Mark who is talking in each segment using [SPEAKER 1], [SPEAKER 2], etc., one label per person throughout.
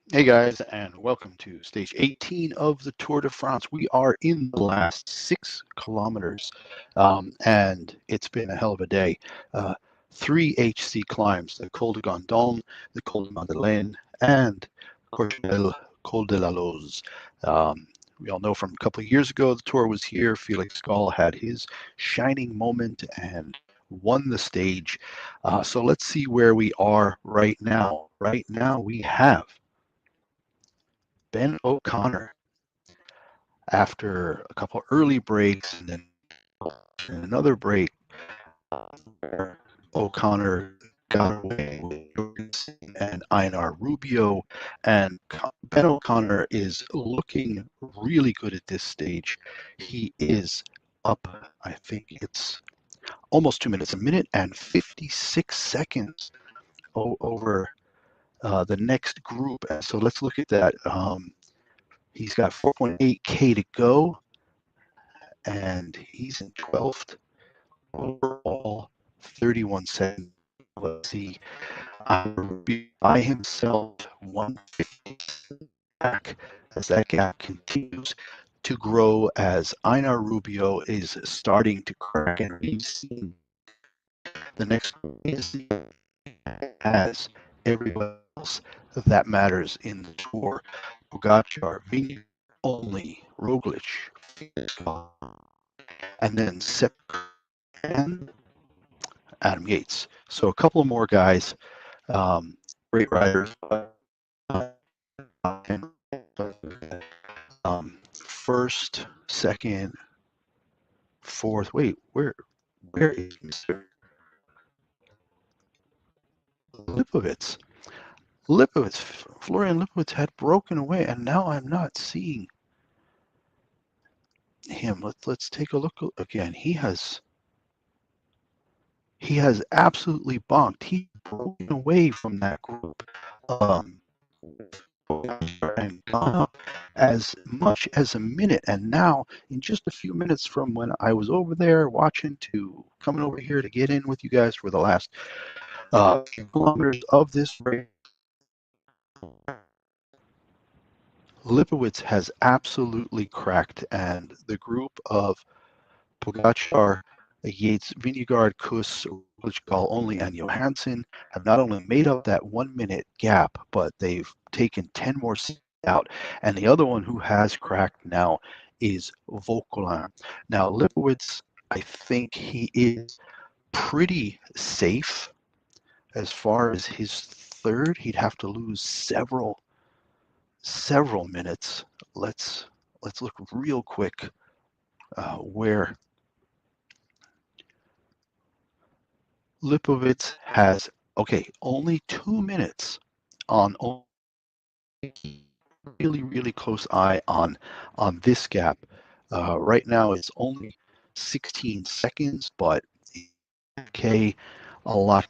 [SPEAKER 1] Hey guys, and welcome to stage 18 of the Tour de France. We are in the last 6 kilometers, and it's been a hell of a day. Uh, 3 HC climbs, the Col de Gondon, the Col de Madeleine, and Courchevel, Col de la Loze. We all know from a couple of years ago, the Tour was here. Felix Gall had his shining moment and won the stage. So let's see where we are right now. Right now, we have Ben O'Connor, after a couple early breaks and then another break, where O'Connor got away with Jorgensen and Einar Rubio, and Ben O'Connor is looking really good at this stage. He is up, I think it's almost 2 minutes, a minute and 56 seconds over the next group. And so let's look at that. He's got 4.8K to go, and he's in 12th overall, 31 seconds. Let's see, by himself, 150 back as that gap continues to grow as Einar Rubio is starting to crack, and we've seen the next is as everybody else that matters in the Tour. Pogacar, Vingegaard, only Roglic, and then Sepp and Adam Yates. So a couple of more guys, great riders. First, second, fourth. Wait, where is Mr. Lipovitz? Florian Lipovitz had broken away, and now I'm not seeing him. Let's take a look again. He has absolutely bonked. He's broken away from that group, and gone up as much as a minute. And now, in just a few minutes from when I was over there watching to coming over here to get in with you guys for the last few kilometers of this race, Lipowitz has absolutely cracked, and the group of Pogacar, Yates, Vingegaard, Kuss, Gall only, and Johansson have not only made up that 1 minute gap, but they've taken 10 more seconds out. And the other one who has cracked now is Vauquelin. Now, Lipowitz, I think he is pretty safe as far as his third. He'd have to lose several minutes. Let's look real quick where Lipovitz has, okay, only 2 minutes on really close eye on this gap. Right now it's only 16 seconds, but okay, a lot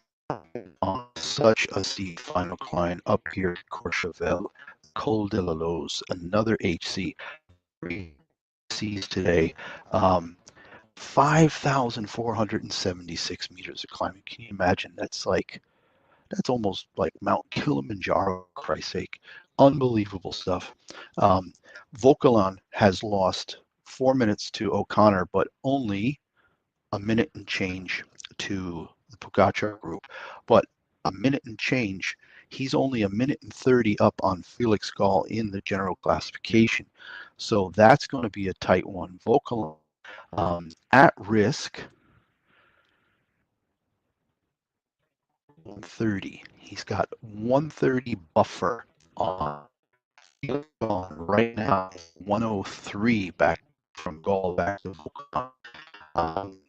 [SPEAKER 1] on such a steep final climb up here at Courchevel, Col de la Loze, another HC. C's today. 5,476 meters of climbing. Can you imagine? That's almost like Mount Kilimanjaro, for Christ's sake. Unbelievable stuff. Vauquelin has lost 4 minutes to O'Connor, but only a minute and change to the Pogacar group. But a minute and change, he's only a minute and 30 up on Felix Gall in the general classification. So that's going to be a tight one. Vauquelin at risk 130. He's got 130 buffer on right now. 103 back from Gall back to Volkan. Um,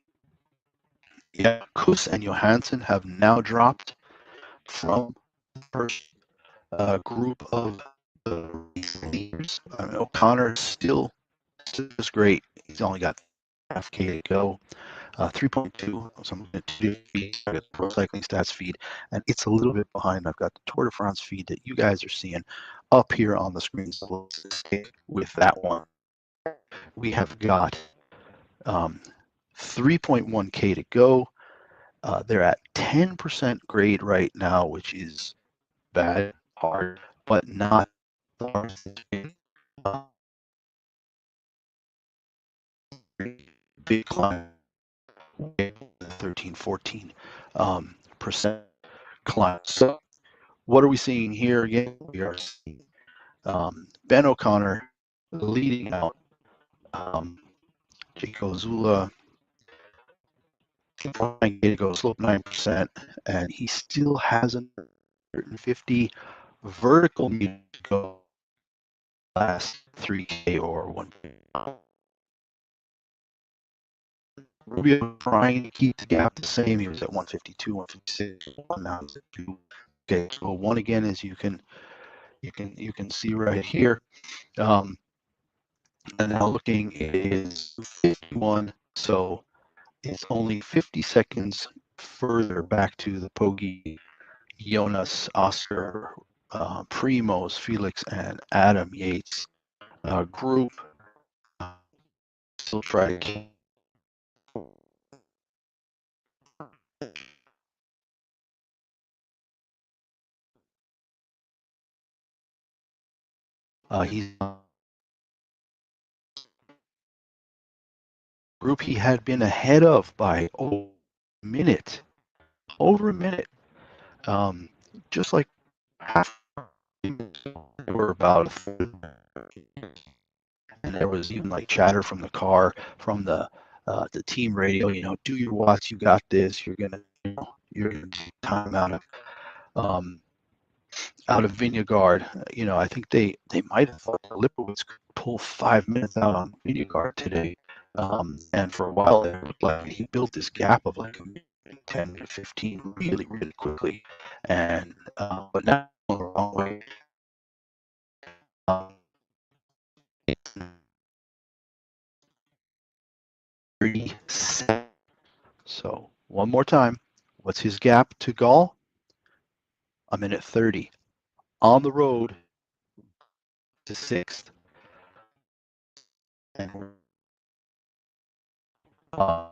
[SPEAKER 1] yeah, Kuss and Johansson have now dropped from the first group of the leaders. O'Connor still is great. He's only got half K to go. 3.2. So I'm going to do the Pro Cycling Stats feed, and it's a little bit behind. I've got the Tour de France feed that you guys are seeing up here on the screen. So let's stick with that one. We have got 3.1K to go. They're at 10% grade right now, which is bad, hard, but not uh, big climb, 13, 14 percent climb. So what are we seeing here again? We are seeing Ben O'Connor leading out Chico Zula trying to go slope 9%, and he still has 150 vertical meters to go last 3K or 1. Rubio trying to keep the gap the same. He was at 152, 156, now he's at 2. Okay, so one again, as you can see right here. And now looking, it is 51, so it's only 50 seconds further back to the Poggi, Jonas, Oscar, Primoz, Felix, and Adam Yates group. Still try to keep. He's group he had been ahead of by over a minute. Just like half. Were about, and there was even like chatter from the car, from the team radio. Do your watts. You got this. You're gonna take time um, out of Vingegaard. I think they might have thought Lipowitz could pull 5 minutes out on Vingegaard today. And for a while, it looked like he built this gap of like 10 to 15 really, really quickly. And but now the wrong way. Um, 37. So one more time. What's his gap to Gall? A minute 30. On the road to sixth. And uh,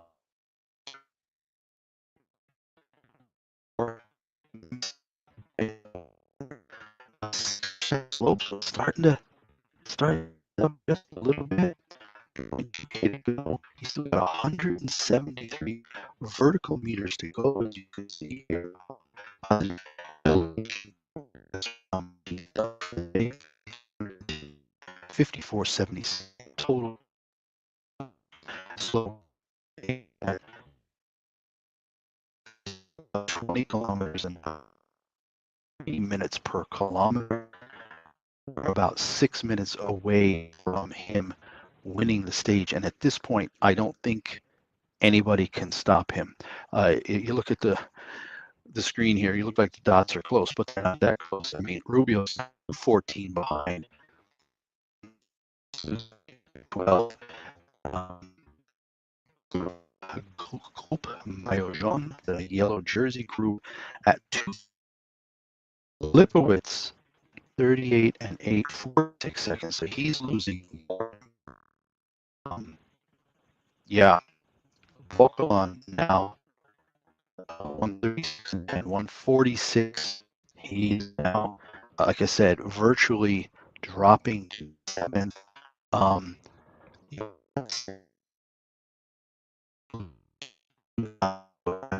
[SPEAKER 1] slope starting up just a little bit. He's still got 173 vertical meters to go, as you can see here. 54.70 total. So at 20 kilometers and 30 minutes per kilometer, about 6 minutes away from him winning the stage. And at this point, I don't think anybody can stop him. You look at the screen here, you look like the dots are close, but they're not that close. I mean, Rubio's 14 behind, 12. Group Maillot Jaune, the yellow jersey crew, at 2. Lipowitz, 38 and 8, 46 seconds. So he's losing more. Yeah, Volkalon now 136 and 146. He's now, like I said, virtually dropping to 7th. I'm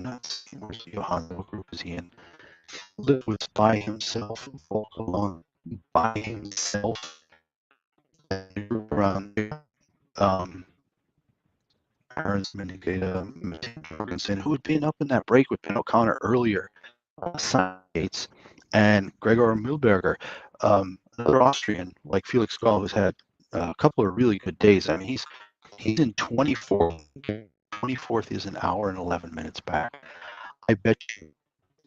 [SPEAKER 1] not seeing where's Johan. What group is he in? Lipowitz by himself, Volkalon by himself. Group around there. Aaron's Menegata, Jorgensen, who had been up in that break with Ben O'Connor earlier, Gates, and Gregor Mühlberger, another Austrian like Felix Gall, who's had a couple of really good days. I mean, he's in 24th. 24th is an hour and 11 minutes back. I bet you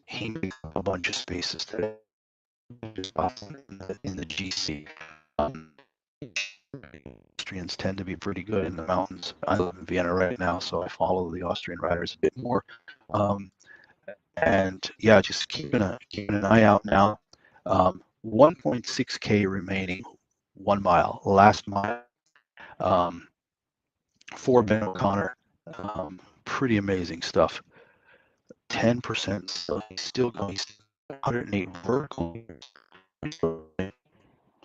[SPEAKER 1] he makes a bunch of spaces today in the GC. Austrians tend to be pretty good in the mountains. I live in Vienna right now, so I follow the Austrian riders a bit more. And yeah, just keeping an eye out now. 1.6K remaining, 1 mile, last mile, for Ben O'Connor. Pretty amazing stuff. 10%, so he's still going 108 vertical.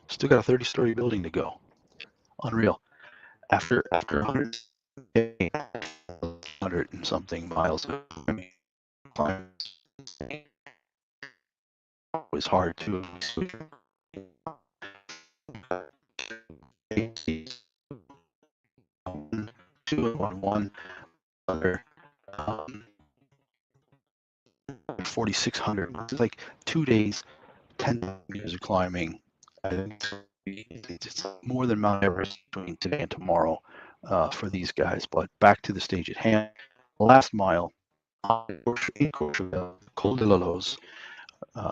[SPEAKER 1] Still got a 30-story building to go. Unreal. After 100 and something miles of climbing, it was hard to two and one other 4,600. It's like 2 days, 10 meters of climbing. It's more than Mount Everest between today and tomorrow for these guys. But back to the stage at hand. Last mile, in Courchevel, Col de la Loze.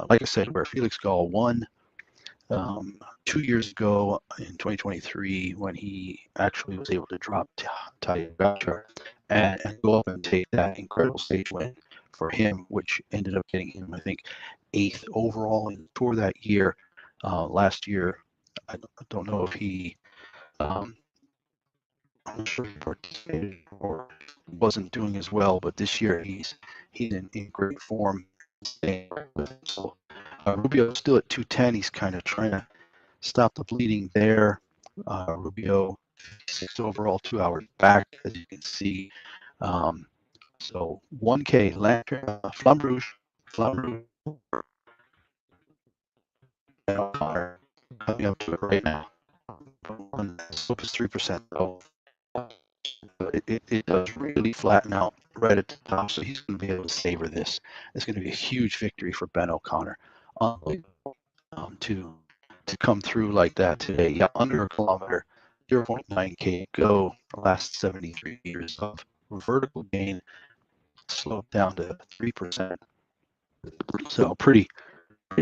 [SPEAKER 1] Like I said, where Felix Gall won 2 years ago in 2023 when he actually was able to drop Tadej Pogačar and go up and take that incredible stage win for him, which ended up getting him, I think, 8th overall in the Tour that year. Last year, I don't know if he, I'm not sure if he participated or wasn't doing as well, but this year he's in great form. So Rubio's still at 210. He's kind of trying to stop the bleeding there. Rubio, 6th overall, 2 hours back, as you can see. So 1K, Flamme Rouge, and O'Connor coming up to it right now. Slope is 3%. So it does really flatten out right at the top, so he's going to be able to savor this. It's going to be a huge victory for Ben O'Connor. To come through like that today. Yeah, under a kilometer, 0.9K go, the last 73 meters of vertical gain, slowed down to 3%. So pretty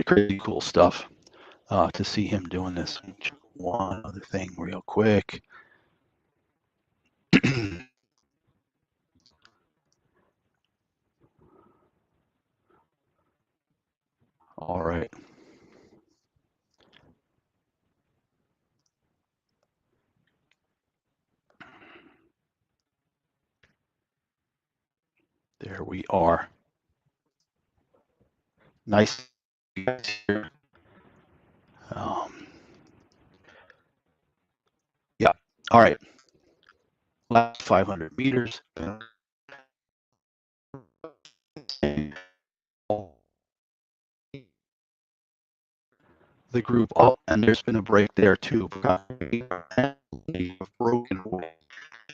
[SPEAKER 1] crazy cool stuff to see him doing this. One other thing real quick. All right. There we are. Nice. Yeah. All right. Last 500 meters. The group up, and there's been a break there too. They've broken away.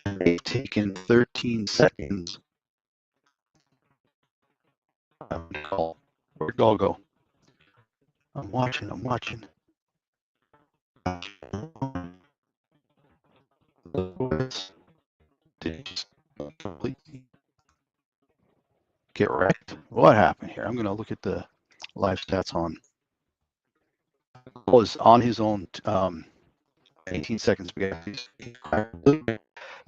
[SPEAKER 1] And they've taken 13 seconds. Where'd Gall go? I'm watching. Completely get wrecked. What happened here? I'm going to look at the live stats on. Was on his own 18 seconds.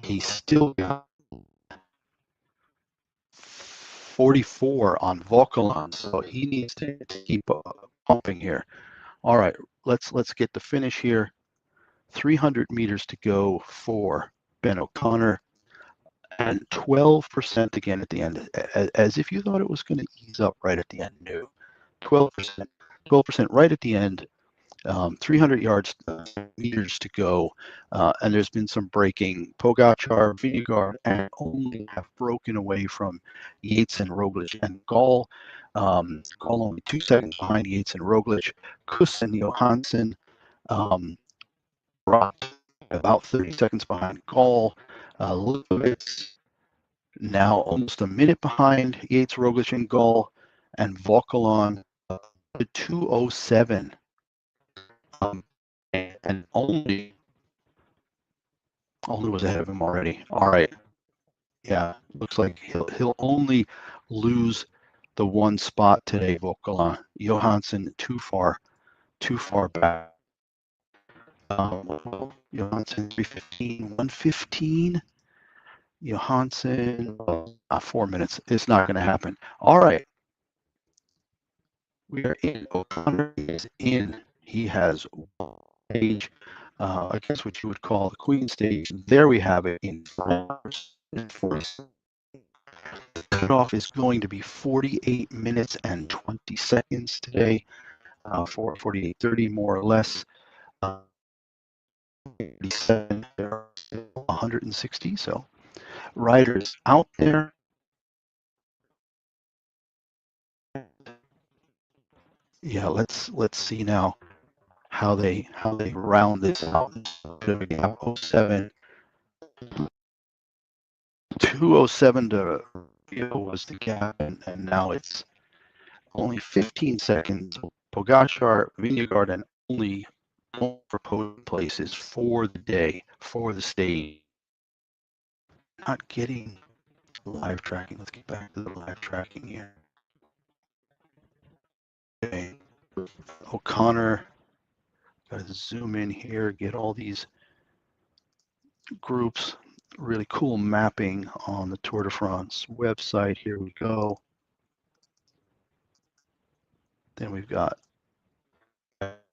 [SPEAKER 1] He still got 44 on Volcanon, so he needs to keep pumping here. All right, let's get the finish here. 300 meters to go for Ben O'Connor, and 12% again at the end, as if you thought it was going to ease up right at the end. No, 12%, 12% right at the end. 300 yards meters to go, and there's been some breaking. Pogačar, Vingegaard, and only have broken away from Yates and Roglic, and Gall only 2 seconds behind Yates and Roglic. Kuss and Johansson dropped about 30 seconds behind Gall. Lipowitz now almost a minute behind Yates, Roglic, and Gall, and Volkalon to 207. And only was ahead of him already. All right. Yeah, looks like he'll only lose the one spot today, Volkalon. Johansson too far back. Johansson 315, 115. Johansson, 4 minutes. It's not going to happen. All right. We are in. O'Connor is in. He has stage, I guess what you would call the Queen stage. There we have it in 4 hours. The cutoff is going to be 48 minutes and 20 seconds today, for 48:30 more or less. 160. So riders out there. Yeah, let's see now how they round this out. We have 07, 207 to was the gap, and now it's only 15 seconds. Pogacar, Vingegaard, and only for podium places for the day, for the stage. Not getting live tracking. Let's get back to the live tracking here. Okay. O'Connor, got to zoom in here, get all these groups. Really cool mapping on the Tour de France website. Here we go. Then we've got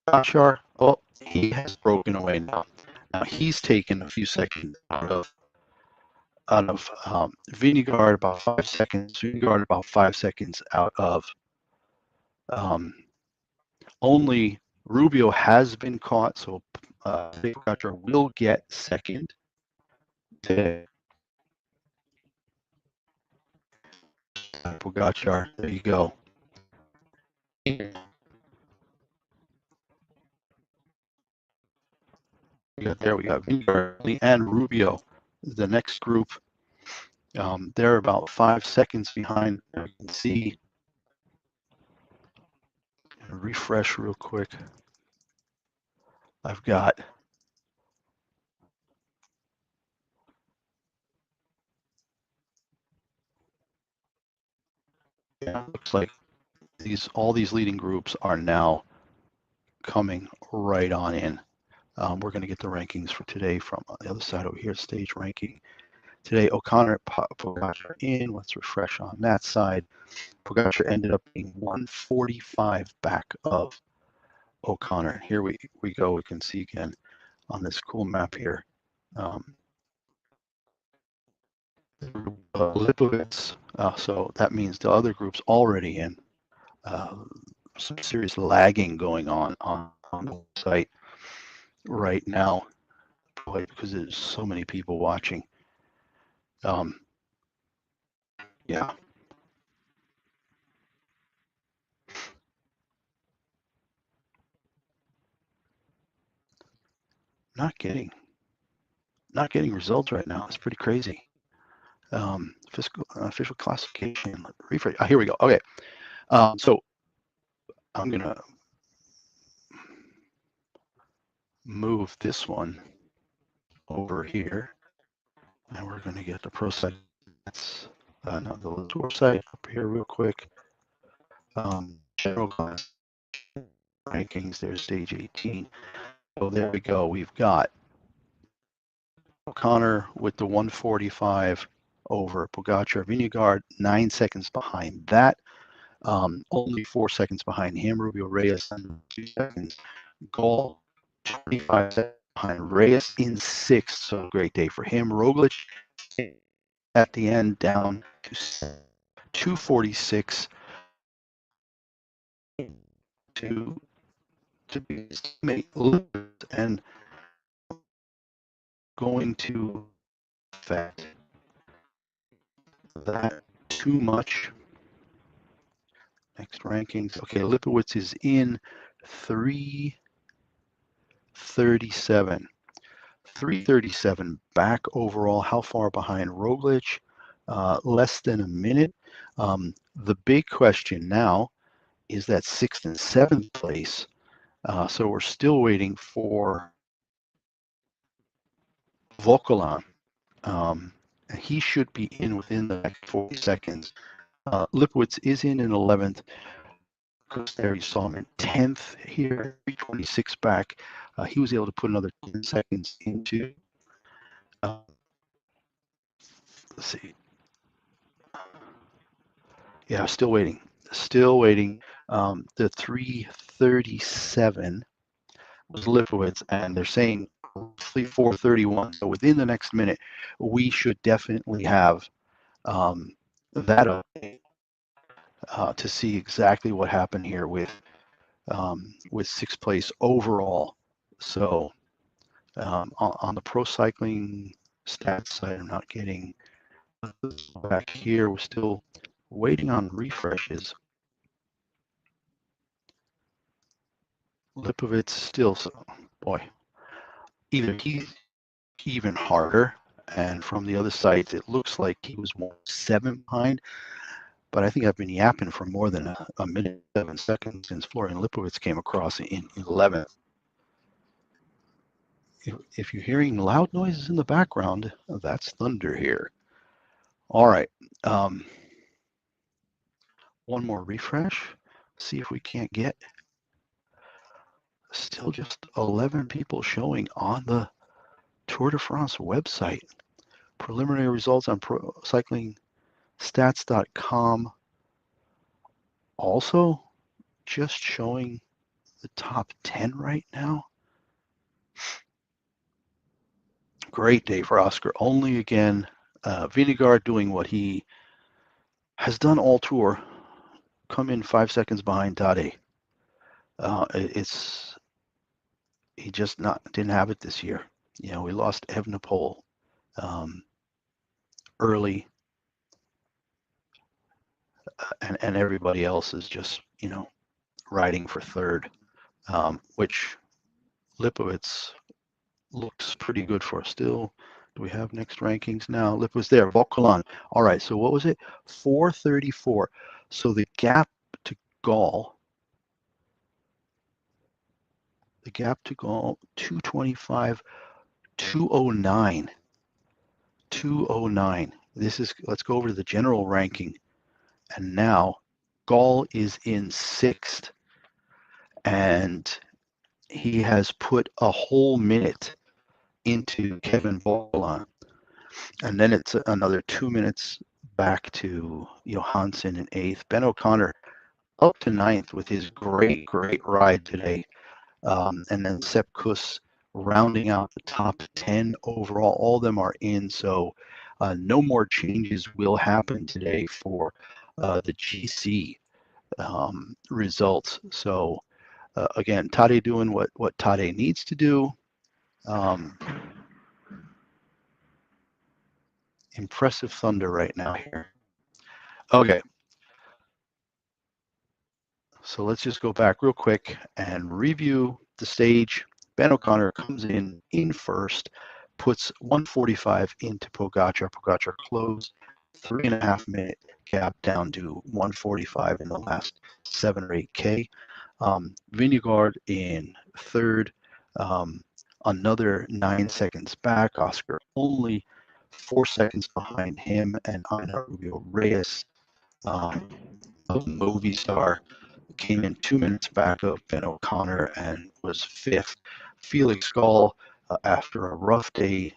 [SPEAKER 1] Pogacar. Oh, he has broken away now. Now he's taken a few seconds out of Vingegaard, about 5 seconds. Vingegaard about 5 seconds out of only Rubio has been caught, so Pogacar will get second today. Pogacar, there you go. We got Vingegaard and Rubio. The next group, they're about 5 seconds behind. You can see. Refresh real quick. I've got looks like all these leading groups are now coming right on in. We're going to get the rankings for today from the other side over here, stage ranking. Today, O'Connor, Pogacar in. Let's refresh on that side. Pogacar ended up being 145 back of O'Connor. Here we go. We can see again on this cool map here. Lipovitz, so that means the other group's already in. Some serious lagging going on the site right now, because there's so many people watching. Yeah. Not getting results right now. It's pretty crazy. Official classification. Refresh. Here we go. Okay. So I'm gonna move this one over here, and we're gonna get the pro site. That's not the tour site up here real quick. General class rankings. There's stage 18. So there we go. We've got O'Connor with the 145 over Pogacar. Vingegaard 9 seconds behind that. Only 4 seconds behind him. Rubio Reyes 2 seconds. Gall 25 seconds behind Reyes in 6th. So great day for him. Roglic at the end down to 246 to make and going to affect that too much. Next rankings. Okay, Lipowitz is in 337. 337 back overall. How far behind Roglic? Less than a minute. The big question now is that 6th and 7th place. So we're still waiting for Vokolan. He should be in within the next 40 seconds. Lipowitz is in 11th. There you saw him in 10th here, 326 back. He was able to put another 10 seconds into. Let's see. Yeah, still waiting. Still waiting. The 337 was Lipowitz, and they're saying 431. So within the next minute, we should definitely have that update to see exactly what happened here with 6th place overall So on the pro cycling stats side, I'm not getting back here. We're still waiting on refreshes. Lipovitz still, boy, either he's even harder, and from the other sites, it looks like he was 1:07 behind. But I think I've been yapping for more than a minute, 7 seconds since Florian Lipovitz came across in 11th. If you're hearing loud noises in the background, that's thunder here. All right. One more refresh. See if we can't get still just 11 people showing on the Tour de France website. Preliminary results on procyclingstats.com also just showing the top 10 right now. Great day for Oscar. Only again, Vinegar doing what he has done all tour, come in 5 seconds behind Tadej. He just didn't have it this year. You know, we lost Evenepoel early, and everybody else is just, you know, riding for third, which Lipovitz looks pretty good for still. Do we have next rankings now? Lip was there. Vauquelin. All right. So what was it? 434. So the gap to Gall, 225, 209. 209. Let's go over to the general ranking. And now Gall is in 6th. And he has put a whole minute into Kevin Vauquelin. And then it's another 2 minutes back to Johansson in 8th. Ben O'Connor up to 9th with his great ride today. And then Sepp Kuss rounding out the top 10 overall. All of them are in, so no more changes will happen today for the GC results. So again, Tadej doing what Tadej needs to do. Impressive thunder right now here. Okay. So let's just go back real quick and review the stage. Ben O'Connor comes in first, puts 145 into Pogacar. Pogacar closed 3.5 minute gap down to 145 in the last 7 or 8K. Vingegaard in third, another 9 seconds back. Oscar only 4 seconds behind him, and Einar Rubio Reyes, Movistar, came in 2 minutes back of Ben O'Connor and was 5th. Felix Gall, after a rough day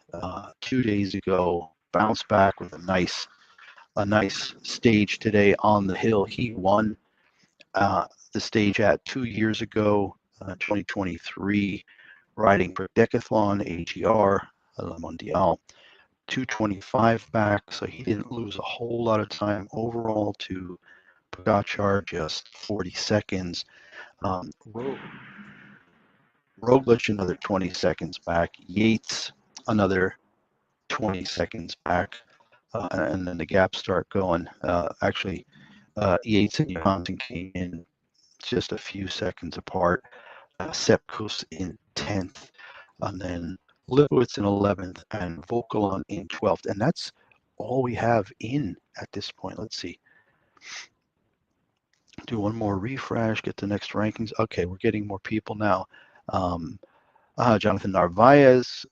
[SPEAKER 1] 2 days ago, bounced back with a nice stage today on the hill. He won the stage at 2 years ago, 2023, riding for Decathlon AGR La Mondiale. 225 back, so he didn't lose a whole lot of time overall to Pogacar, just 40 seconds. Roglic another 20 seconds back. Yates another 20 seconds back, and then the gaps start going. Actually, Yates and Johansson came in just a few seconds apart. Sepp Kuss in 10th, and then Lipowitz in 11th, and Vauquelin in 12th. And that's all we have in at this point. Let's see. Do one more refresh, get the next rankings. Okay, we're getting more people now. Jonathan Narvaez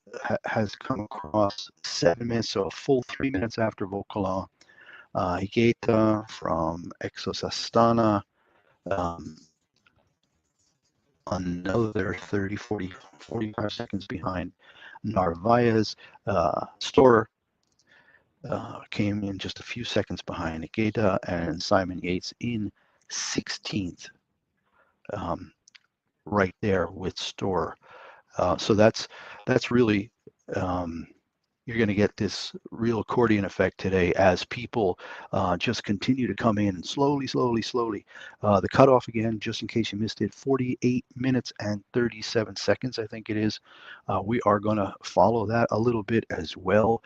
[SPEAKER 1] has come across 7 minutes, so a full 3 minutes after Vauquelin. Higuita from Exos Astana, another 30, 40, 45 seconds behind Narvaez. Storer came in just a few seconds behind Higuita, and Simon Yates in 16th, right there with Storer. So that's really you're going to get this real accordion effect today as people just continue to come in slowly, slowly, slowly. The cutoff again, just in case you missed it, 48 minutes and 37 seconds, I think it is. We are going to follow that a little bit as well.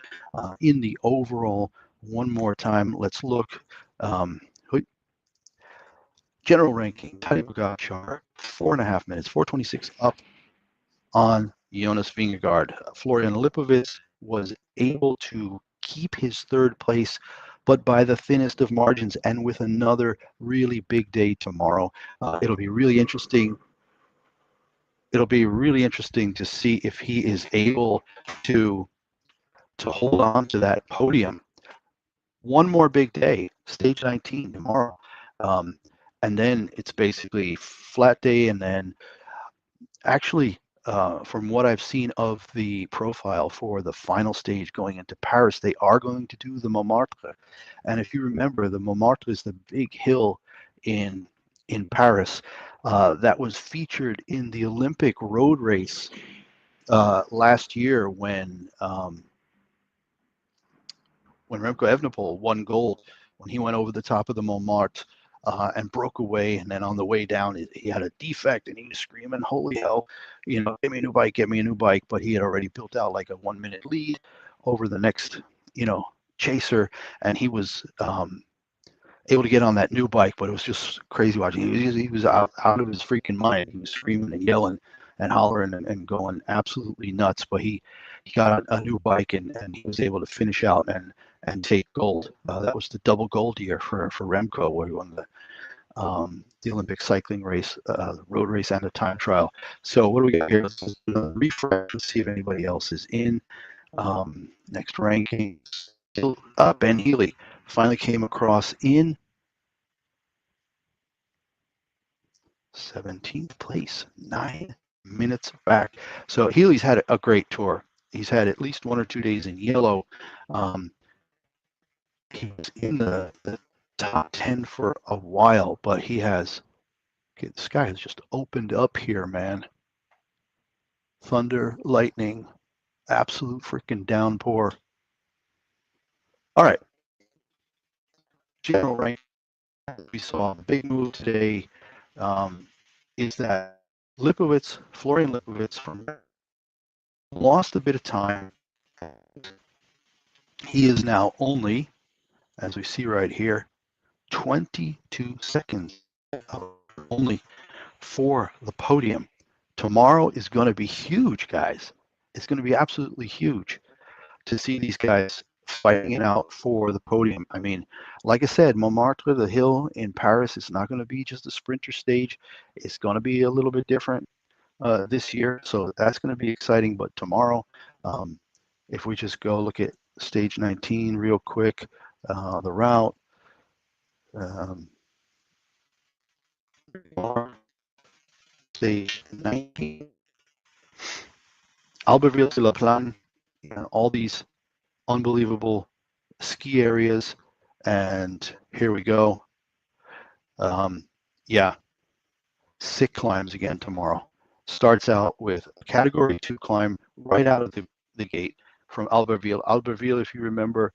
[SPEAKER 1] In the overall, one more time, let's look. General ranking, Tadej Pogacar, 4.5 minutes, 4:26 up on Jonas Vingegaard. Florian Lipovic was able to keep his third place, but by the thinnest of margins and with another really big day tomorrow. It'll be really interesting. It'll be really interesting to see if he is able to hold on to that podium. One more big day, stage 19 tomorrow. And then it's basically flat day, and then actually, from what I've seen of the profile for the final stage going into Paris, they are going to do the Montmartre. And if you remember, the Montmartre is the big hill in Paris that was featured in the Olympic road race last year when Remco Evenepoel won gold, when he went over the top of the Montmartre and broke away, and then on the way down he had a defect and he was screaming, "Holy hell, get me a new bike, get me a new bike!" But he had already built out like a 1 minute lead over the next, chaser, and he was able to get on that new bike. But it was just crazy watching. He was out of his freaking mind. He was screaming and yelling and hollering and going absolutely nuts. But he got a new bike, and he was able to finish out and take gold. That was the double gold year for Remco, where he won the Olympic cycling race, the road race, and the time trial. So what do we got here? Let's refresh and see if anybody else is in. Next ranking, Ben Healy finally came across in 17th place, 9 minutes back. So Healy's had a great tour. He's had at least 1 or 2 days in yellow. He was in the top 10 for a while, but he has, the sky has just opened up here, man. Thunder, lightning, absolute freaking downpour. All right. General rank, we saw the big move today is that Florian Lipowitz lost a bit of time. He is now only, as we see right here, 22 seconds only for the podium. Tomorrow is going to be huge, guys. It's going to be absolutely huge to see these guys fighting it out for the podium. I mean, like I said, Montmartre, the hill in Paris, is not going to be just a sprinter stage. It's going to be a little bit different this year, so that's going to be exciting. But tomorrow, if we just go look at stage 19 real quick, the route. Stage 19, Albertville-sur-la-Plaine, all these unbelievable ski areas, and here we go. Yeah, sick climbs again tomorrow. Starts out with a Category 2 climb right out of the gate from Albertville. Albertville, if you remember,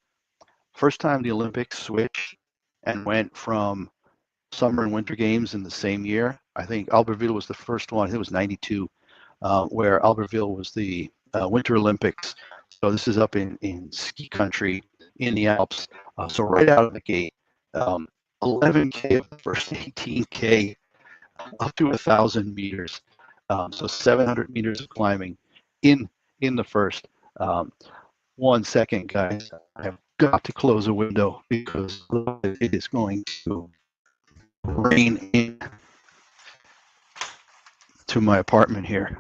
[SPEAKER 1] first time the Olympics switched and went from summer and winter games in the same year. I think Albertville was the first one. I think it was 92, where Albertville was the Winter Olympics. So this is up in ski country in the Alps. So right out of the gate, 11K of the first 18K, up to 1,000 meters. So 700 meters of climbing in the first. 1 second, guys. I have got to close a window because it is going to rain in to my apartment here.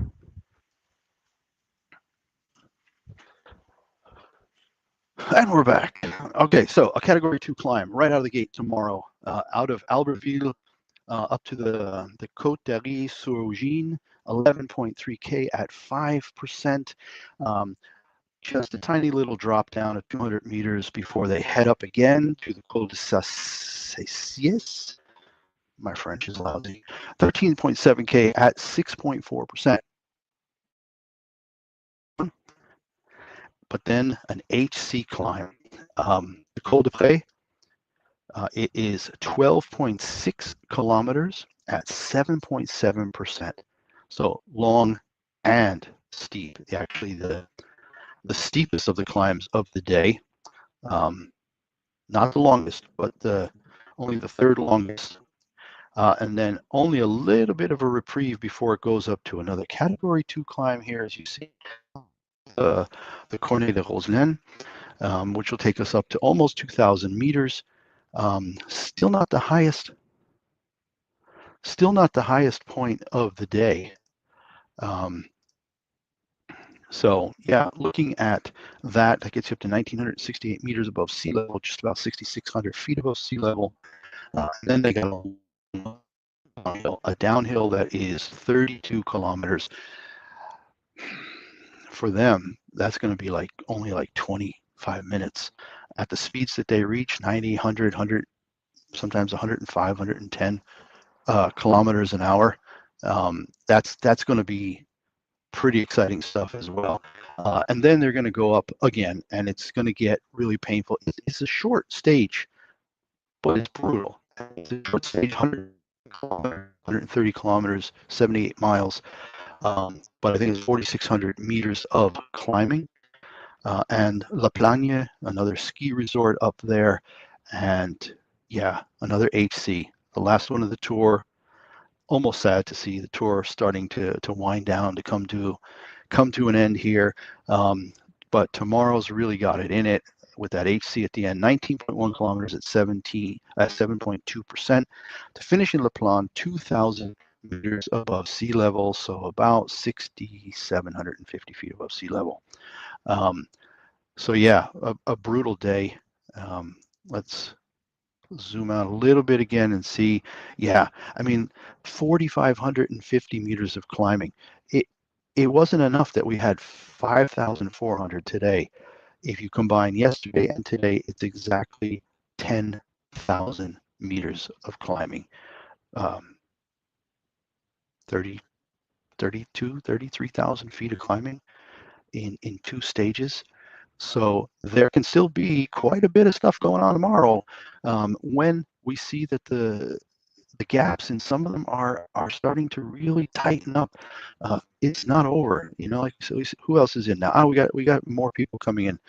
[SPEAKER 1] And we're back. Okay, so a Category 2 climb right out of the gate tomorrow, out of Albertville up to the Côte d'Arry-sur-Augine, 11.3K at 5%. Just a tiny little drop down of 200 meters before they head up again to the Col de Sassies. My French is lousy. 13.7K at 6.4%. but then an HC climb. The Col de Pré, it is 12.6 kilometers at 7.7%. So long and steep. Actually, the steepest of the climbs of the day. Not the longest, but only the third longest. And then only a little bit of a reprieve before it goes up to another Category 2 climb here, as you see, the Cornet de Roselène, which will take us up to almost 2,000 meters. Still not the highest point of the day. So yeah, looking at that gets you up to 1,968 meters above sea level, just about 6,600 feet above sea level. Then they got a downhill that is 32 kilometers. For them, that's going to be like only like 25 minutes. At the speeds that they reach, 90, 100, sometimes 105, 110 kilometers an hour. That's going to be pretty exciting stuff as well. And then they're going to go up again, and it's going to get really painful. It's a short stage, but it's brutal. It's a short stage, 130 kilometers, 78 miles. But I think it's 4,600 meters of climbing. And La Plagne, another ski resort up there. And yeah, another HC, the last one of the tour. Almost sad to see the tour starting to wind down, to come to an end here. But tomorrow's really got it in it with that HC at the end, 19.1 kilometers at 7.2%. To finish in La Plagne, 2,000 meters above sea level, so about 6,750 feet above sea level. So yeah, a brutal day. Let's zoom out a little bit again and see. Yeah, I mean, 4,550 meters of climbing. It wasn't enough that we had 5,400 today. If you combine yesterday and today, it's exactly 10,000 meters of climbing. 30, 32, 33,000 feet of climbing in 2 stages. So there can still be quite a bit of stuff going on tomorrow, when we see that the gaps in some of them are starting to really tighten up. It's not over, like, so who else is in now? We got more people coming in.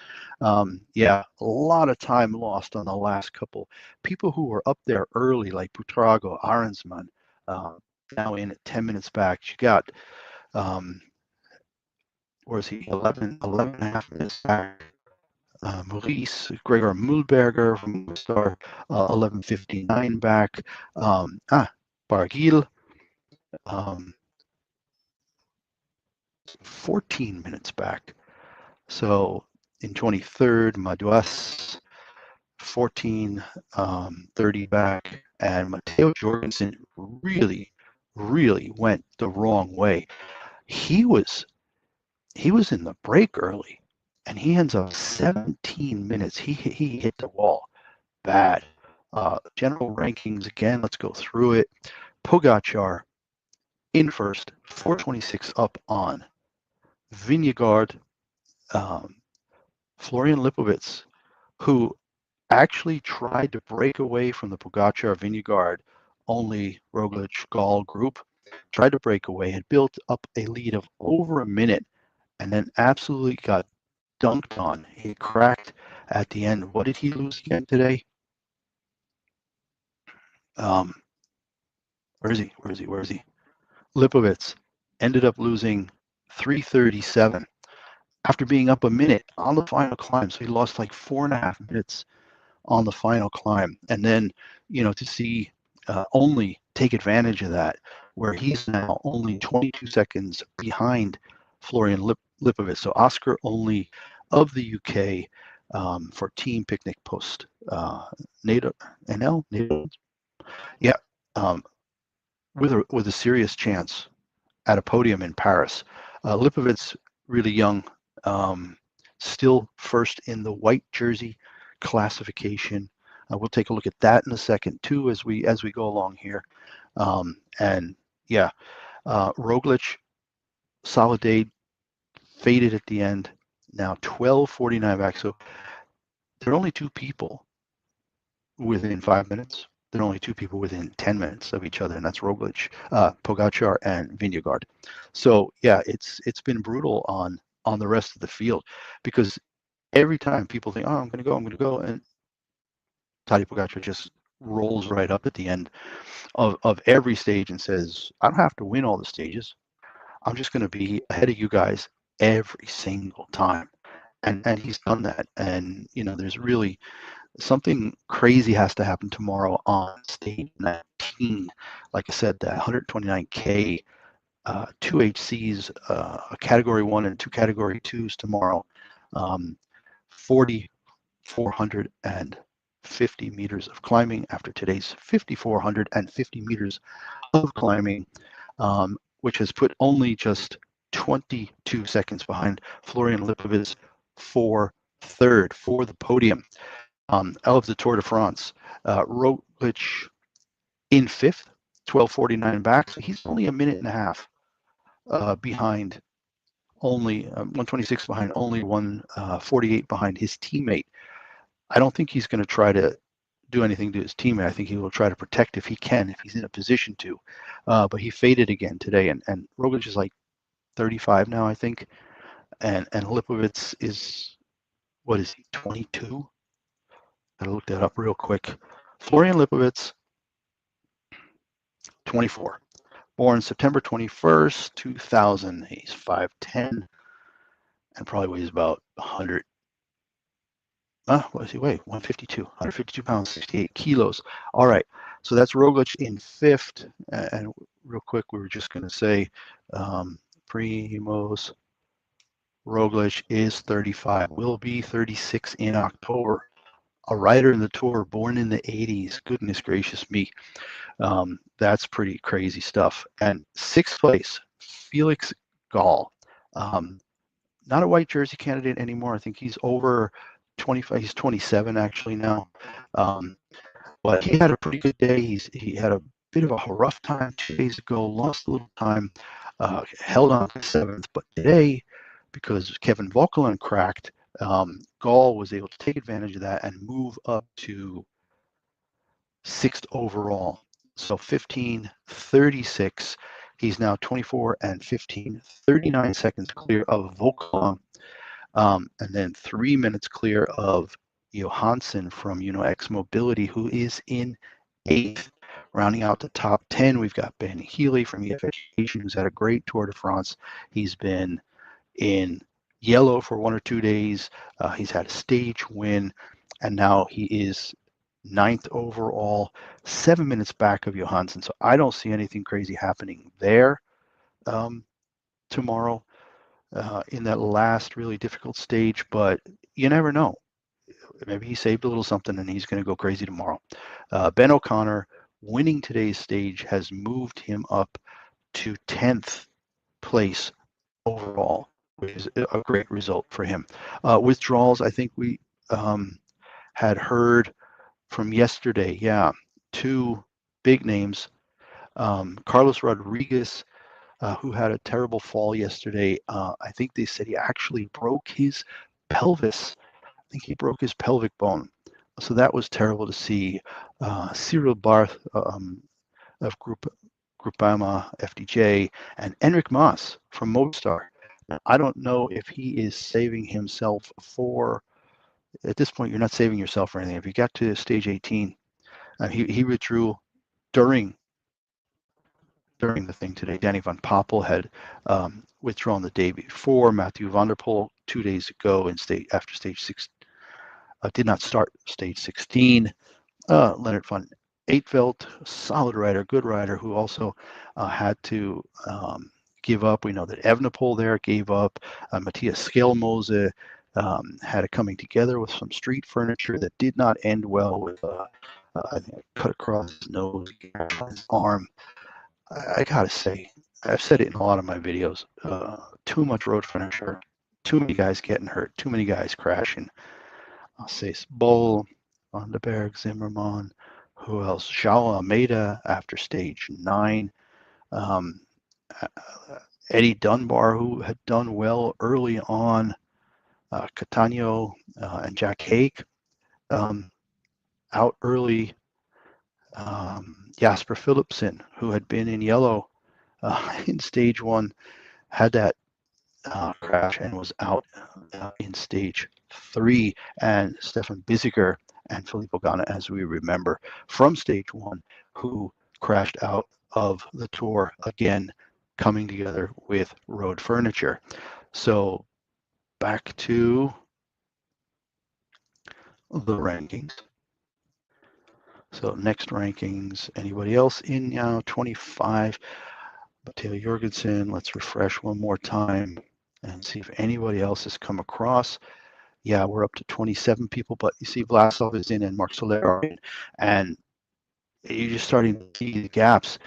[SPEAKER 1] Yeah, a lot of time lost on the last couple. People who were up there early, like Butrago, Arensman, now in at 10 minutes back. You got, where is he? 11 and a half minutes back. Maurice, Gregor Mühlberger from Star, 11:59 back. Barguil, 14 minutes back. So in 23rd, Madouas, 14:30 back, and Matteo Jorgensen really, really went the wrong way. He was in the break early, and he ends up 17 minutes. He hit the wall bad. General rankings again. Let's go through it. Pogacar in first, 426 up on Vingegaard. Florian Lipovitz, who actually tried to break away from the Pogacar Vingegaard only Roglic Gall group, tried to break away, had built up a lead of over a minute, and then absolutely got dunked on. He cracked at the end. What did he lose again today? Where is he? Lipovitz ended up losing 3:37 after being up a minute on the final climb. So he lost like 4.5 minutes on the final climb. And then, to see only take advantage of that, where he's now only 22 seconds behind Florian Lipovitz. So Oscar only of the UK, for Team Picnic Post. NATO, NL? NATO? Yeah. With a serious chance at a podium in Paris. Lipovitz, really young, still first in the white jersey classification. We'll take a look at that in a second too as we go along here. And yeah, Roglic, Solidade faded at the end. now 12:49 back. So there are only two people within 5 minutes. There are only two people within 10 minutes of each other, and that's Roglic, Pogacar, and Vingegaard. So yeah, it's been brutal on the rest of the field, because every time people think, oh, I'm going to go, and Tadej Pogacar just rolls right up at the end of every stage and says, I don't have to win all the stages. I'm just going to be ahead of you guys every single time. And he's done that. And, there's really something crazy has to happen tomorrow on stage 19. Like I said, that 129K, two HCs, a category one and two category twos tomorrow, 4,450 meters of climbing after today's 5,450 meters of climbing, which has put only just 22 seconds behind Florian Lipovitz for third for the podium of the Tour de France. Roglic in fifth, 12:49 back, so he's only a minute and a half behind, only 126 behind, only 148 behind his teammate. I don't think he's going to try to do anything to his teammate. I think he will try to protect if he can, if he's in a position to. But he faded again today, and Roglic is like 35 now, I think, and Lipovitz is, what is he, 22? Gotta look that up real quick. Florian Lipovitz, 24. Born September 21st, 2000. He's 5'10", and probably weighs about 100. What does he weigh? 152. 152 pounds, 68 kilos. All right. So that's Roglic in fifth. And real quick, we were just going to say Primoz Roglic is 35, will be 36 in October. A rider in the Tour, born in the 80s. Goodness gracious me. That's pretty crazy stuff. And sixth place, Felix Gall. Not a white jersey candidate anymore. I think he's over 25. He's 27 actually now. But he had a pretty good day. He had a bit of a rough time 2 days ago, lost a little time, held on to seventh. But today, because Kevin Volkeland cracked, Gall was able to take advantage of that and move up to sixth overall. So 15:36. He's now 24 and 15, 39 seconds clear of Volkmann, and then 3 minutes clear of Johansson from X Mobility, who is in eighth. Rounding out the top 10, we've got Ben Healy from EF Education, who's had a great Tour de France. He's been in yellow for 1 or 2 days. He's had a stage win, and now he is ninth overall, 7 minutes back of Johansson. So I don't see anything crazy happening there tomorrow in that last really difficult stage, but you never know. Maybe he saved a little something and he's going to go crazy tomorrow. Ben O'Connor winning today's stage has moved him up to 10th place overall, which is a great result for him. Withdrawals, I think we had heard from yesterday. Yeah, two big names. Carlos Rodriguez, who had a terrible fall yesterday. I think they said he actually broke his pelvis. I think he broke his pelvic bone. So that was terrible to see. Cyril Barth of Groupama FDJ, and Enric Mas from Movistar. I don't know if he is saving himself for, at this point, you're not saving yourself for anything. If you got to stage 18, he withdrew during the thing today. Danny Van Poppel had withdrawn the day before. Matthew Van der Poel 2 days ago after stage 6 did not start stage 16. Leonard van Eitveld, solid rider, good rider, who also had to give up. We know that Evenepoel there gave up. Matthias Schelmose had a coming together with some street furniture that did not end well with I think cut across his nose, his arm. I gotta say, I've said it in a lot of my videos. Too much road furniture, too many guys getting hurt, too many guys crashing. I'll say Boll, Van den Berg, Zimmerman, who else? João Almeida after stage 9. Eddie Dunbar, who had done well early on. Catania and Jack Haig. Out early, Jasper Philipsen, who had been in yellow in stage one, had that crash and was out in stage three. And Stefan Biziger and Filippo Ganna, as we remember from stage one, who crashed out of the tour again, coming together with road furniture. So back to the rankings. So next rankings, anybody else in now? 25, Matteo Jorgensen. Let's refresh one more time and see if anybody else has come across. Yeah, we're up to 27 people, but you see Vlasov is in and Mark Soler are in, and you're just starting to see the gaps.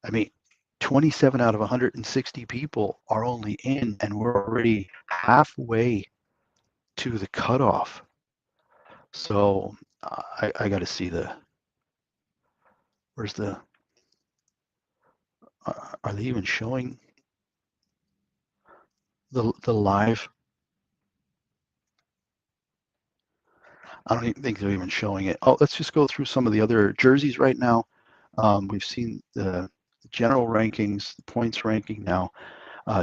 [SPEAKER 1] I mean, 27 out of 160 people are only in, and we're already halfway to the cutoff. So I got to see where's the, are they even showing the live? I don't even think they're even showing it. Oh, let's just go through some of the other jerseys right now. We've seen the general rankings, the points ranking now.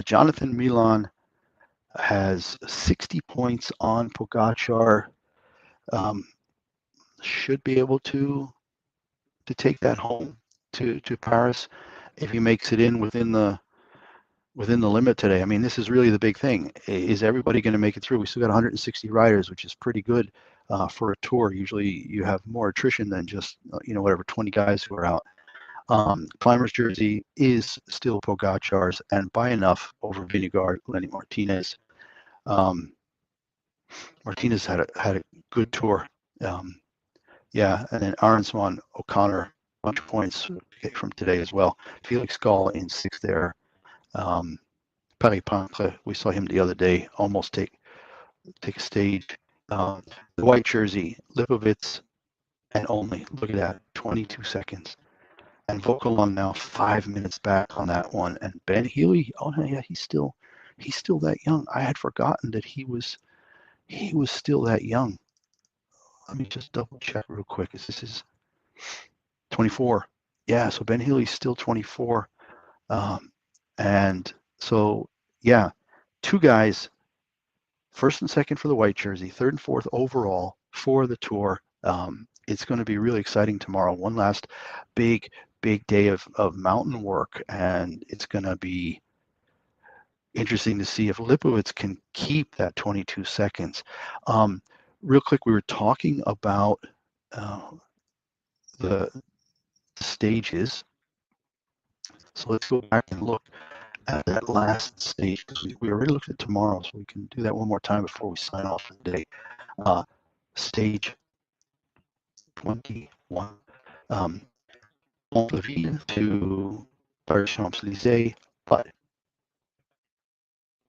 [SPEAKER 1] Jonathan Milan has 60 points on Pogacar. Should be able to take that home to Paris if he makes it in within the limit today. I mean, this is really the big thing. Is everybody going to make it through? We still got 160 riders, which is pretty good for a tour. Usually you have more attrition than just, whatever, 20 guys who are out. Climber's jersey is still Pogacar's, and by enough over Vingegaard, Lenny Martinez. Martinez had a good tour. Yeah, and then Arnsman, O'Connor, bunch of points from today as well. Felix Gall in sixth there. Paris Pancre, we saw him the other day almost take a stage. The white jersey, Lipovitz, and only, look at that, 22 seconds. And Vokalon now 5 minutes back on that one. And Ben Healy, oh yeah, he's still that young. I had forgotten that he was still that young. Let me just double check real quick. This is 24. Yeah, so Ben Healy's still 24. And so, yeah, two guys, first and second for the white jersey, third and fourth overall for the tour. It's going to be really exciting tomorrow. One last big day of mountain work, and it's going to be interesting to see if Lipowitz can keep that 22 seconds. Real quick, we were talking about the stages. So let's go back and look at that last stage, because we already looked at tomorrow, so we can do that one more time before we sign off for the day. Stage 21, Montpellier to Champs-Élysées, but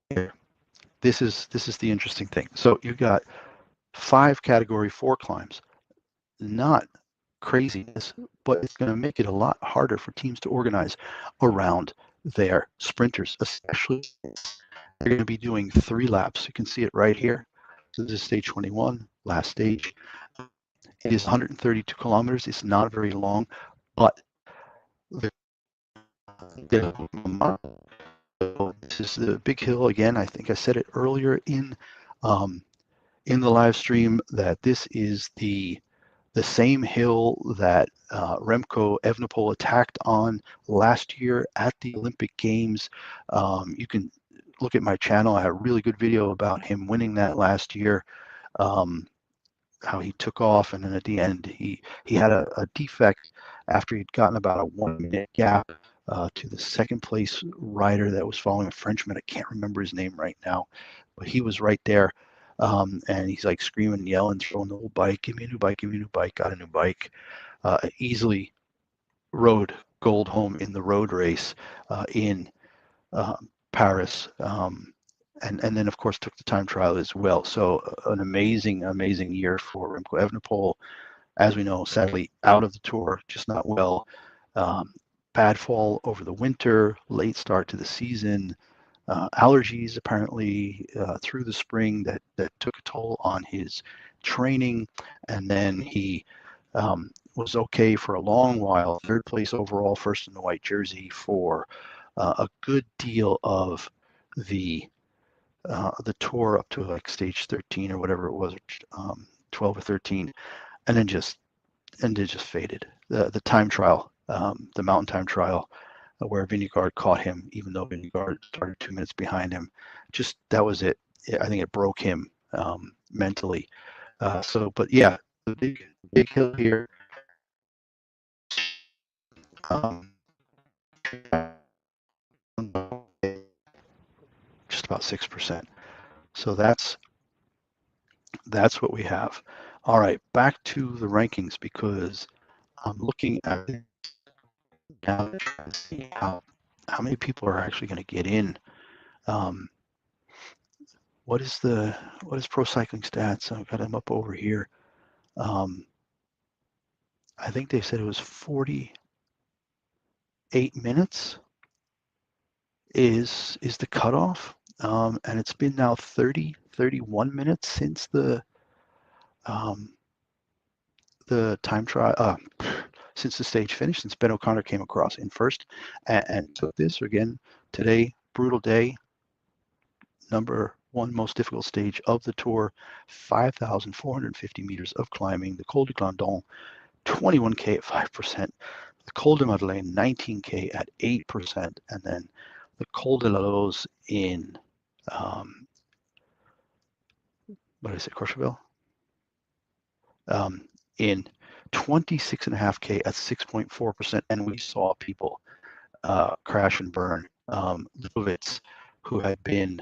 [SPEAKER 1] here, this is the interesting thing. So you've got 5 Category 4 climbs, not craziness, but it's going to make it a lot harder for teams to organize around their sprinters, especially they're going to be doing 3 laps. You can see it right here. So this is stage 21, last stage. It is 132 kilometers. It's not very long, but this is the big hill again. I think I said it earlier in the live stream that this is the same hill that Remco Evenepoel attacked on last year at the Olympic Games. You can look at my channel. I have a really good video about him winning that last year. How he took off, and then at the end he had a defect after he'd gotten about a 1 minute gap to the second place rider that was following, a Frenchman. I can't remember his name right now, but he was right there. And he's like screaming and yelling, throwing the whole bike, give me a new bike, give me a new bike, got a new bike. Easily rode gold home in the road race in Paris. And then, of course, took the time trial as well. So an amazing year for Remco Evenepoel. As we know, sadly, out of the tour, just not well. Bad fall over the winter, late start to the season. allergies apparently through the spring that took a toll on his training, and then he was okay for a long while. Third place overall, first in the white jersey for a good deal of the tour up to like stage 13 or whatever it was, 12 or 13, and then it just faded. The time trial, the mountain time trial, where Vingegaard caught him, even though Vingegaard started 2 minutes behind him. Just that was it. I think it broke him mentally. But yeah, the big hill here. Um, just about 6%. So that's what we have. All right, back to the rankings because I'm looking at it now to try to see how many people are actually going to get in. Um, what is Pro Cycling Stats? I've got them up over here. Um, I think they said it was 48 minutes is the cutoff, and it's been now 31 minutes since um, the time trial, since the stage finished, since Ben O'Connor came across in first and took this again today. Brutal day, number one most difficult stage of the tour, 5,450 meters of climbing. The Col du Glandon, 21K at 5%. The Col de Madeleine, 19K at 8%. And then the Col de la Loze in, what did I say, Courchevel? In 26.5K at 6.4%. And we saw people crash and burn. Lipovitz, who had been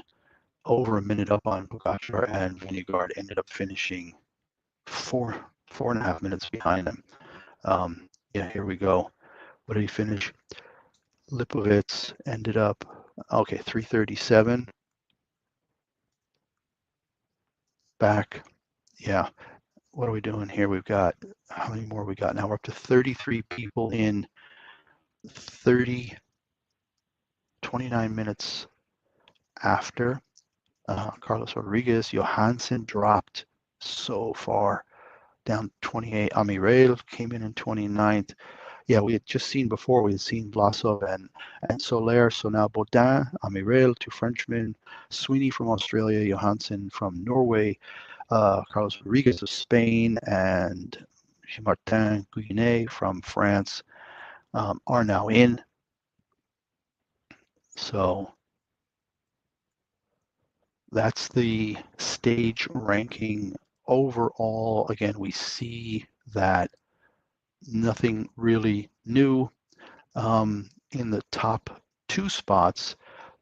[SPEAKER 1] over a minute up on Pogacar and Vingegaard, ended up finishing 4.5 minutes behind them. Yeah, here we go. What did he finish? Lipovitz ended up, okay, 3:37 back. Yeah, what are we doing here? We've got, how many more we got now? We're up to 33 people in 29 minutes after. Carlos Rodriguez, Johansson dropped so far, down 28. Amirel came in 29th. Yeah, we had just seen before, we had seen Vlasov and Soler. So now Baudin, Amirel, two Frenchmen, Sweeney from Australia, Johansson from Norway, Carlos Rodriguez of Spain, and Martin Guynet from France are now in. So that's the stage ranking overall. Again, we see that nothing really new. In the top two spots,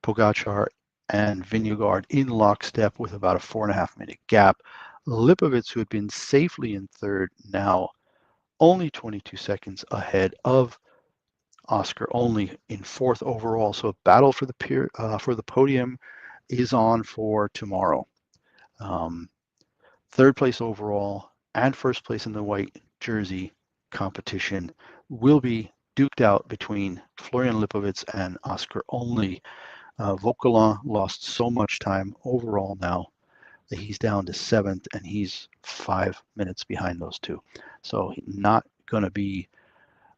[SPEAKER 1] Pogacar and Vingegaard in lockstep with about a 4.5 minute gap. Lipovitz, who had been safely in third, now only 22 seconds ahead of Oscar, only in fourth overall. So a battle for the podium is on for tomorrow. Third place overall and first place in the white jersey competition will be duked out between Florian Lipovitz and Oscar only. Vauquelin lost so much time overall now that he's down to seventh and he's 5 minutes behind those two. So not going to be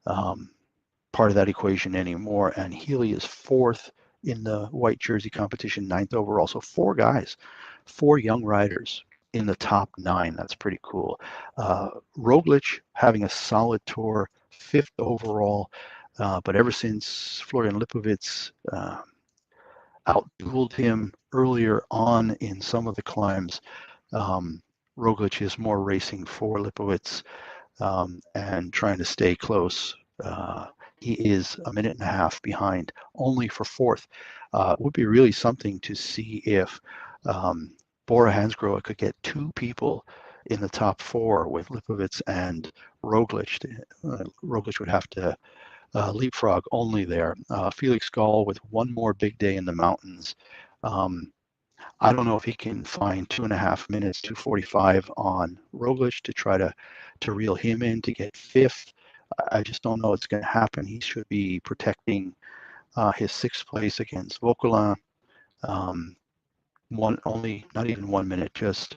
[SPEAKER 1] part of that equation anymore. And Healy is fourth in the white jersey competition, ninth overall. So four guys, four young riders in the top 9. That's pretty cool. Roglic having a solid tour, fifth overall. But ever since Florian Lipovitz outdueled him earlier on in some of the climbs, Roglic is more racing for Lipovitz and trying to stay close. He is a minute and a half behind, only for fourth. It would be really something to see if Bora Hansgrohe could get two people in the top 4 with Lipovitz and Roglic. Roglic would have to leapfrog only there. Felix Gall with one more big day in the mountains. I don't know if he can find 2.5 minutes, 2:45 on Roglic to try to reel him in to get fifth. I just don't know it's going to happen. He should be protecting his sixth place against Vauquelin. Not even 1 minute, just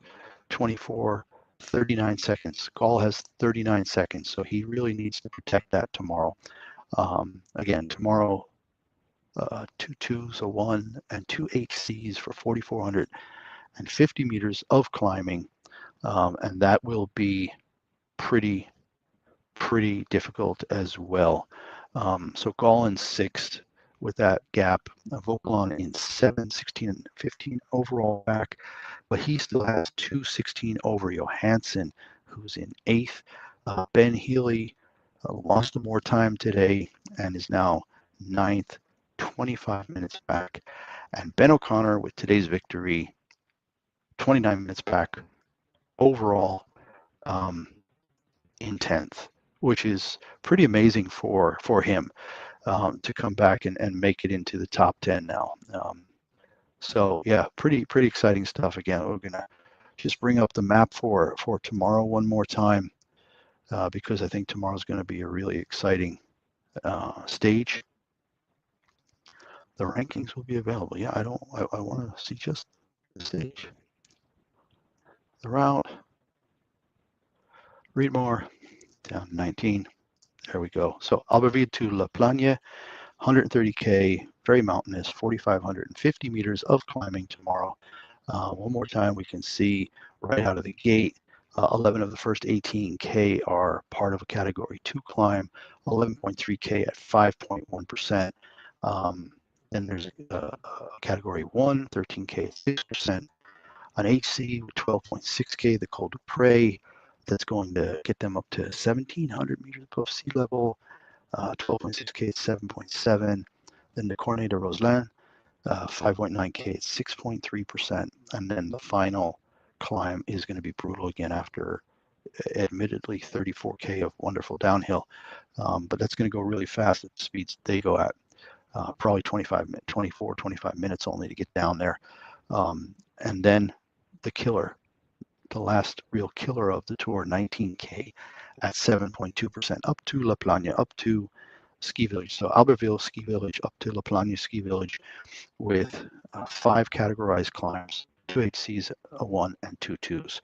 [SPEAKER 1] 39 seconds. Gall has 39 seconds, so he really needs to protect that tomorrow. Again, tomorrow, 2 2s, a 1, and 2 HCs for 4,450 meters of climbing, and that will be pretty difficult as well. So Gall in 6th with that gap, Vokalon in 7, 16, and 15 overall back, but he still has 2:16 over Johansson, who's in 8th. Ben Healy lost more time today and is now 9th, 25 minutes back. And Ben O'Connor with today's victory, 29 minutes back overall, in 10th, which is pretty amazing for him, to come back and make it into the top 10 now. So yeah, pretty exciting stuff. Again, we're gonna just bring up the map for tomorrow one more time, because I think tomorrow's going to be a really exciting stage. The rankings will be available. Yeah, I want to see just the stage, the route, read more, down 19. There we go. So Albertville to La Plagne, 130K, very mountainous, 4,550 meters of climbing tomorrow. One more time, we can see right out of the gate, 11 of the first 18K are part of a Category 2 climb, 11.3K at 5.1%. Then there's a Category 1, 13K at 6%. An HC with 12.6K, the Col du Pré, that's going to get them up to 1,700 meters above sea level, 12.6K at 7.7. Then the Cornet de Roselin, 5.9K at 6.3%. And then the final climb is going to be brutal again after admittedly 34K of wonderful downhill. But that's going to go really fast at the speeds they go at. Probably 25 minutes only to get down there. And then the killer, the last real killer of the tour, 19K at 7.2%, up to La Plagne, up to Ski Village. So Albertville Ski Village up to La Plagne Ski Village with 5 categorized climbs, 2 HCs, a 1, and 2 2s.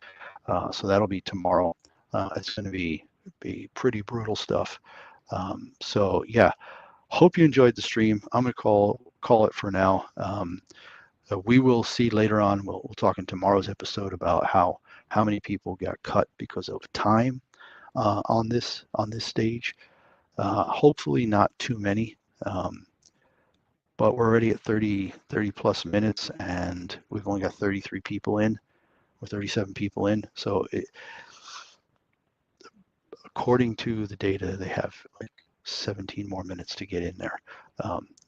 [SPEAKER 1] So that'll be tomorrow. It's going to be pretty brutal stuff. So yeah, hope you enjoyed the stream. I'm going to call it for now. We will see later on. We'll talk in tomorrow's episode about how many people got cut because of time on this stage. Hopefully not too many, but we're already at 30 plus minutes, and we've only got 33 people in, or 37 people in. So according to the data, they have like 17 more minutes to get in there.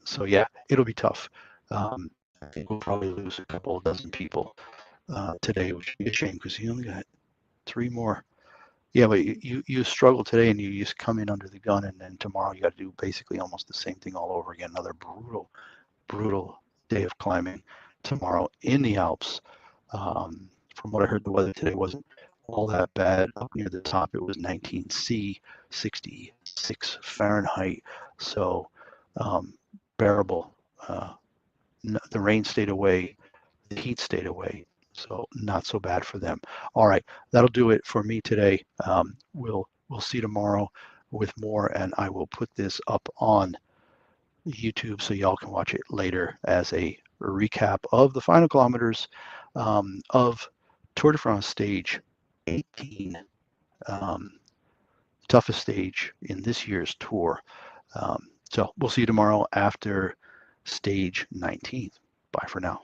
[SPEAKER 1] So yeah, it'll be tough. I think we'll probably lose a couple of dozen people today, which would be a shame because you only got 3 more. Yeah, but you struggle today and you just come in under the gun, and then tomorrow you got to do basically almost the same thing all over again. Another brutal day of climbing tomorrow in the Alps. From what I heard, the weather today wasn't all that bad. Up near the top, it was 19°C, 66 Fahrenheit, so bearable. The rain stayed away, the heat stayed away, so not so bad for them. All right, that'll do it for me today. We'll see tomorrow with more, and I will put this up on YouTube so y'all can watch it later as a recap of the final kilometers of Tour de France stage 18, toughest stage in this year's tour. So we'll see you tomorrow after stage 19. Bye for now.